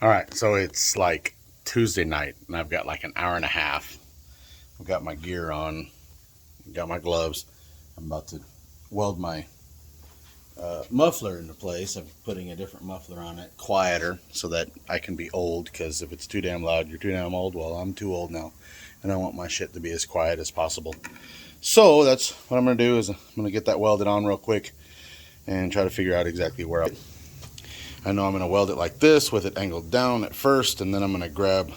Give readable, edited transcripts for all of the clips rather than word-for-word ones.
All right, so it's like Tuesday night, and I've got like an hour and a half. I've got my gear on, got my gloves. I'm about to weld my muffler into place. I'm putting a different muffler on it, quieter, so that I can be old, because if it's too damn loud, you're too damn old. Well, I'm too old now, and I want my shit to be as quiet as possible. So that's what I'm going to do, is I'm going to get that welded on real quick and try to figure out exactly where I know I'm going to weld it like this, with it angled down at first, and then I'm going to grab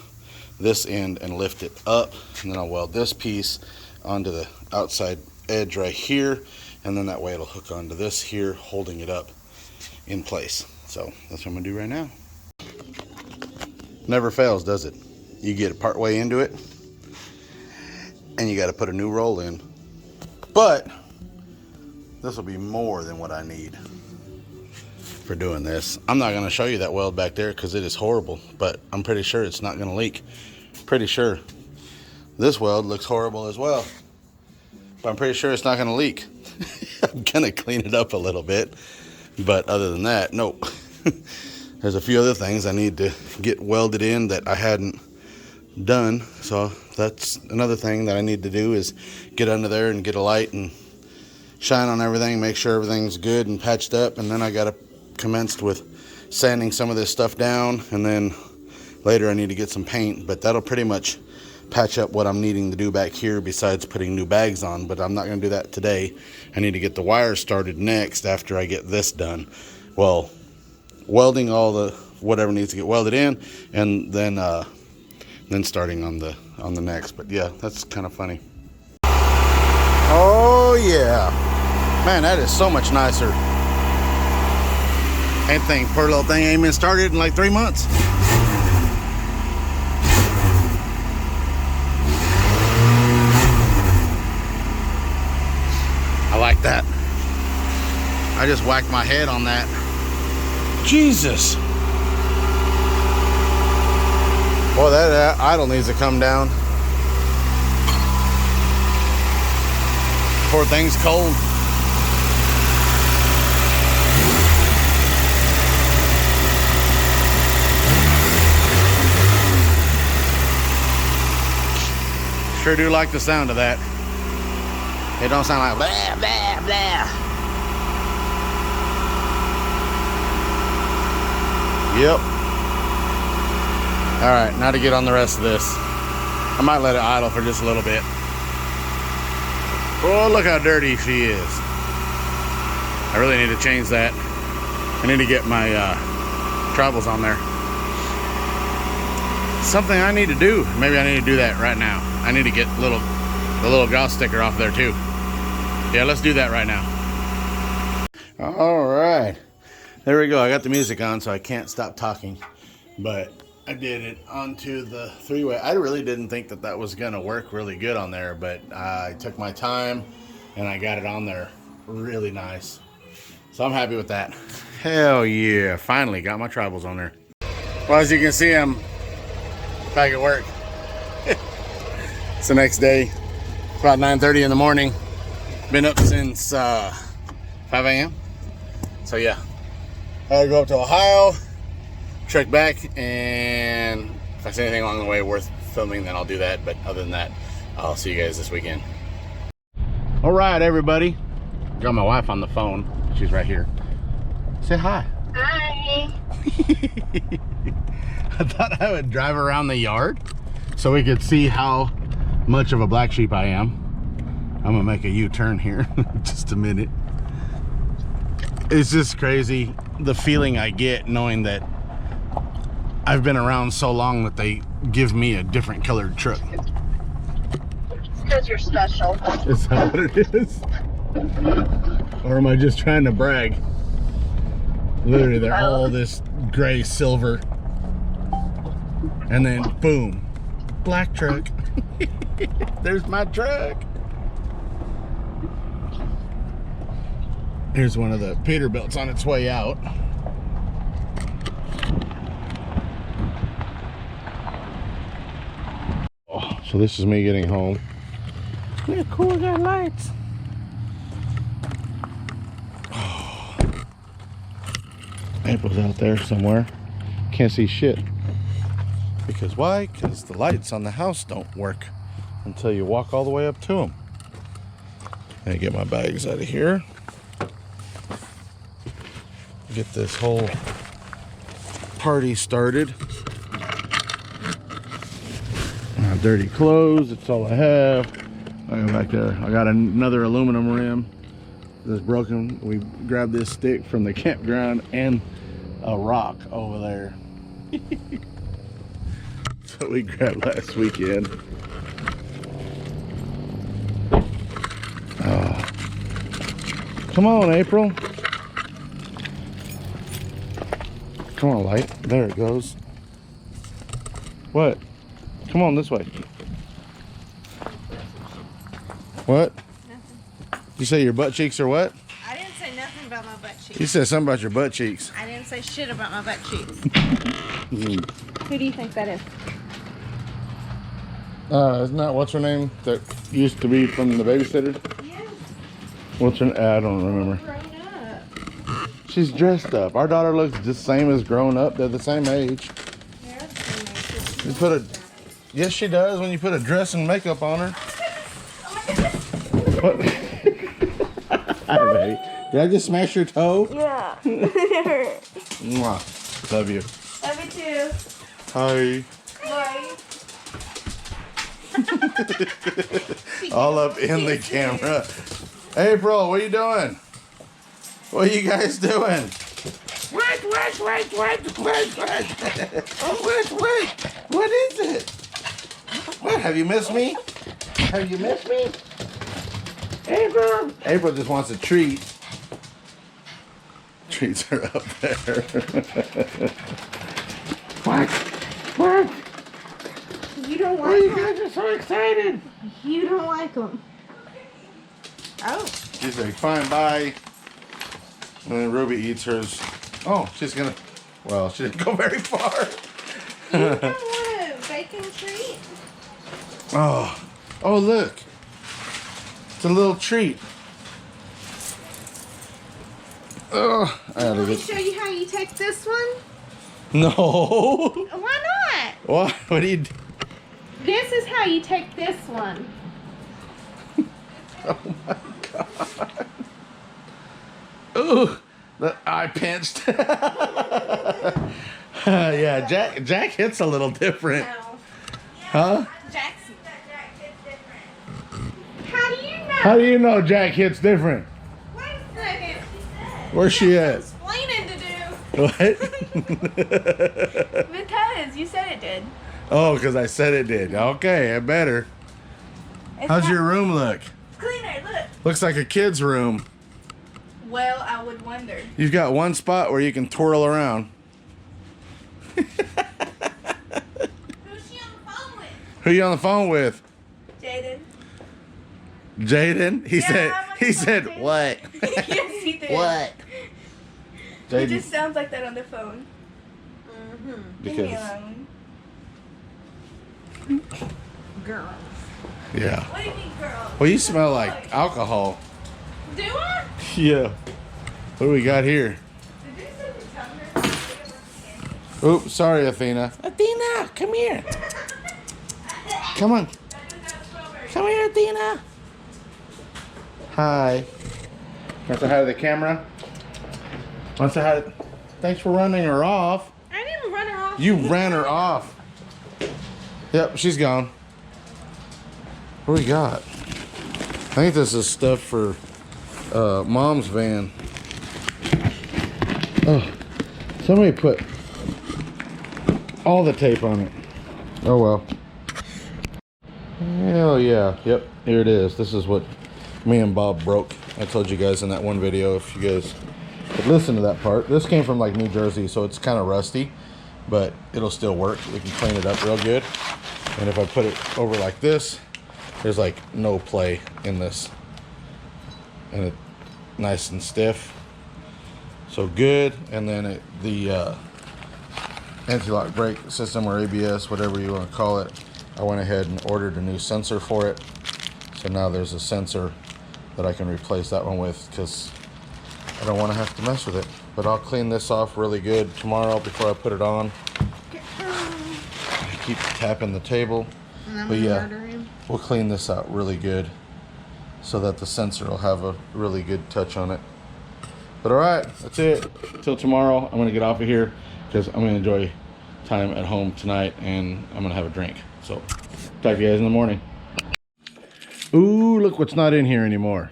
this end and lift it up, and then I'll weld this piece onto the outside edge right here, and then that way it'll hook onto this here, holding it up in place. So that's what I'm going to do right now. Never fails, does it? You get part way into it, and you got to put a new roll in. But this will be more than what I need for doing this. I'm not going to show you that weld back there because it is horrible, but I'm pretty sure it's not going to leak. Pretty sure this weld looks horrible as well, but I'm pretty sure it's not going to leak. I'm going to clean it up a little bit, but other than that, nope. There's a few other things I need to get welded in that I hadn't done, so that's another thing that I need to do, is get under there and get a light and shine on everything, make sure everything's good and patched up, and then I got to commence with sanding some of this stuff down, and then later I need to get some paint, but that'll pretty much patch up what I'm needing to do back here besides putting new bags on. But I'm not going to do that today. I need to get the wires started next after I get this done. Well, welding all the whatever needs to get welded in, and then starting on the next. But yeah, that's kind of funny. Oh yeah, man, that is so much nicer. That thing, poor little thing, ain't been started in like 3 months. I like that. I just whacked my head on that. Jesus. Boy, that idle needs to come down. Poor thing's cold. Sure do like the sound of that. It don't sound like blah, blah, blah. Yep. All right, now to get on the rest of this. I might let it idle for just a little bit. Oh, look how dirty she is. I really need to change that. I need to get my tribals on there. Something I need to do. Maybe I need to do that right now. I need to get the little Goth sticker off there too. Yeah, let's do that right now. All right, there we go. I got the music on, so I can't stop talking, but I did it onto the three-way. I really didn't think that that was gonna work really good on there, but I took my time and I got it on there really nice. So I'm happy with that. Hell yeah, finally got my tribals on there. Well, as you can see, I'm back at work. It's the next day. It's about 9:30 in the morning. Been up since 5 a.m. So yeah, I gotta go up to Ohio, check back, and if I see anything along the way worth filming, then I'll do that. But other than that, I'll see you guys this weekend. All right, everybody. Got my wife on the phone. She's right here. Say hi. Hi. I thought I would drive around the yard so we could see how much of a black sheep I am. I'm gonna make a U-turn here. Just a minute. It's just crazy the feeling I get knowing that I've been around so long that they give me a different colored truck. It's because you're special. Is that what it is? Or am I just trying to brag? Literally, they're all this gray silver, and then boom, black truck. There's my truck. Here's one of the Peterbilts on its way out. Oh, so this is me getting home. Look at cool, got lights. Oh. April's out there somewhere. Can't see shit. Because why? Because the lights on the house don't work until you walk all the way up to them. I get my bags out of here. Get this whole party started. My dirty clothes, that's all I have. I go back there. I got another aluminum rim that's broken. We grabbed this stick from the campground and a rock over there. So we grabbed last weekend. Oh. Come on, April. Come on, light. There it goes. What? Come on this way. What? Nothing. You say your butt cheeks are what? I didn't say nothing about my butt cheeks. You said something about your butt cheeks. I didn't say shit about my butt cheeks. Who do you think that is? Isn't that what's her name that used to be from the babysitter? Yes. What's her? I don't remember. Grown up. She's dressed up. Our daughter looks the same as grown up. They're the same age. They're the same age. You put a, yes, she does. When you put a dress and makeup on her. What? Hi, baby. Did I just smash your toe? Yeah. It hurt. Mwah. Love you. Love you too. Hi. Bye. All up in the camera. April, what are you doing? What are you guys doing? What? What is it? What? Have you missed me? Have you missed me? April. April just wants a treat. Treats are up there. What? You don't Oh, like you them. guys are so excited. You don't like them. Oh. She's like, fine, bye. And then Ruby eats hers. Oh, she's gonna, well, she didn't go very far. You don't want a bacon treat? Oh, look. It's a little treat. Oh, Let me show you how you take this one. No. Why not? What? What do you do? This is how you take this one. Oh my God. Ooh, I pinched. Yeah, Jack hits a little different. No. Huh? Jackson. How do you know? How do you know Jack hits different? Wait a second. Where's she at? Explaining to do. What? Because you said it did. Oh, because I said it did. Okay, I better. How's your room look? Cleaner, look. Looks like a kid's room. Well, I would wonder. You've got one spot where you can twirl around. Who's she on the phone with? Who you on the phone with? Jaden. Jaden? He Yeah, I'm on the phone said, with Jaden. what? Yes, he did. What? He Jaden, just sounds like that on the phone. Mm-hmm. Leave me Because- alone. Girls. yeah. What do you mean, girl? Well, you smell like alcohol. Do I? Yeah. What do we got here? Did you say the tumbler? Oops, sorry, Athena. Athena, come here. Come on. Come here, Athena. Hi. Want to say hi to the camera? Want to say hi? Thanks for running her off. I didn't run her off. You ran her off. Yep, she's gone. What do we got? I think this is stuff for Mom's van. Oh, somebody put all the tape on it. Oh well. Hell yeah. Yep, here it is. This is what me and Bob broke. I told you guys in that one video, if you guys could listen to that part. This came from like New Jersey, so it's kind of rusty, but it'll still work. We can clean it up real good. And if I put it over like this, there's like no play in this. And it's nice and stiff. So good. And then the anti-lock brake system, or ABS, whatever you want to call it, I went ahead and ordered a new sensor for it. So now there's a sensor that I can replace that one with, because I don't want to have to mess with it. But I'll clean this off really good tomorrow before I put it on. Keep tapping the table. And I'm But gonna yeah, murder him. we'll clean this out really good so that the sensor will have a really good touch on it. But all right, that's it. Till tomorrow, I'm gonna get off of here because I'm gonna enjoy time at home tonight and I'm gonna have a drink. So, talk to you guys in the morning. Ooh, look what's not in here anymore.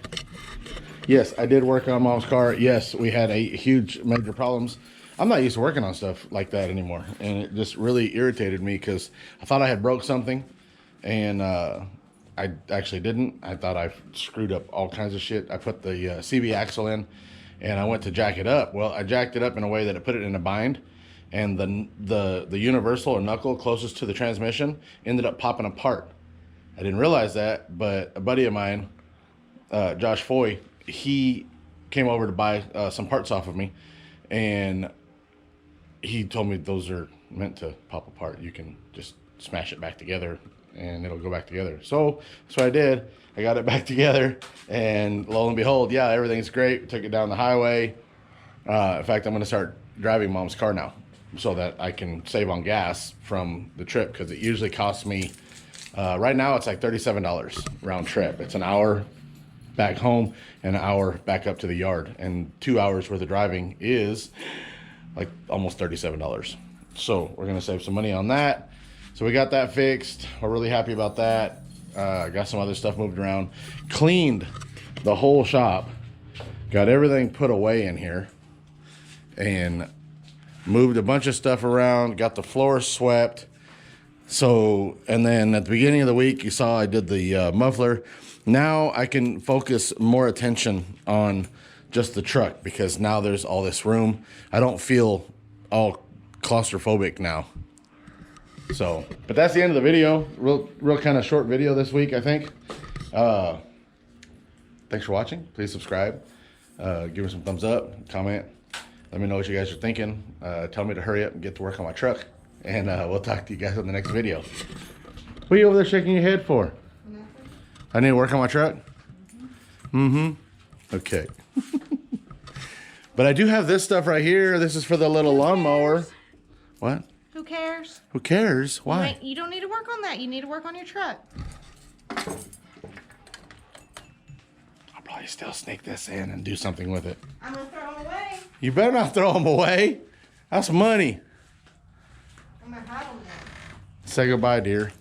Yes, I did work on Mom's car. Yes, we had a huge major problems. I'm not used to working on stuff like that anymore. And it just really irritated me because I thought I had broke something and I actually didn't. I thought I screwed up all kinds of shit. I put the CB axle in and I went to jack it up. Well, I jacked it up in a way that it put it in a bind, and the universal or knuckle closest to the transmission ended up popping apart. I didn't realize that, but a buddy of mine, Josh Foy, he came over to buy some parts off of me, and he told me those are meant to pop apart. You can just smash it back together and it'll go back together. So that's what I did. I got it back together, and lo and behold, yeah, everything's great. Took it down the highway. In fact, I'm going to start driving Mom's car now so that I can save on gas from the trip, because it usually costs me, right now it's like $37 round trip. It's an hour back home and an hour back up to the yard, and 2 hours worth of driving is like almost $37. So we're going to save some money on that. So we got that fixed. We're really happy about that. Got some other stuff moved around. Cleaned the whole shop. Got everything put away in here. And moved a bunch of stuff around. Got the floor swept. So, and then at the beginning of the week, you saw I did the muffler. Now I can focus more attention on just the truck, because now there's all this room. I don't feel all claustrophobic now. So, but that's the end of the video. Real kind of short video this week, I think. Thanks for watching. Please subscribe. Give me some thumbs up, comment. Let me know what you guys are thinking. Tell me to hurry up and get to work on my truck. And we'll talk to you guys in the next video. What are you over there shaking your head for? Nothing. I need to work on my truck? Mm-hmm. Okay. But I do have this stuff right here. This is for the little lawnmower. What? Who cares? Who cares? Why? You don't need to work on that. You need to work on your truck. I'll probably still sneak this in and do something with it. I'm going to throw them away. You better not throw them away. That's money. I'm going to hide them now. Say goodbye, dear.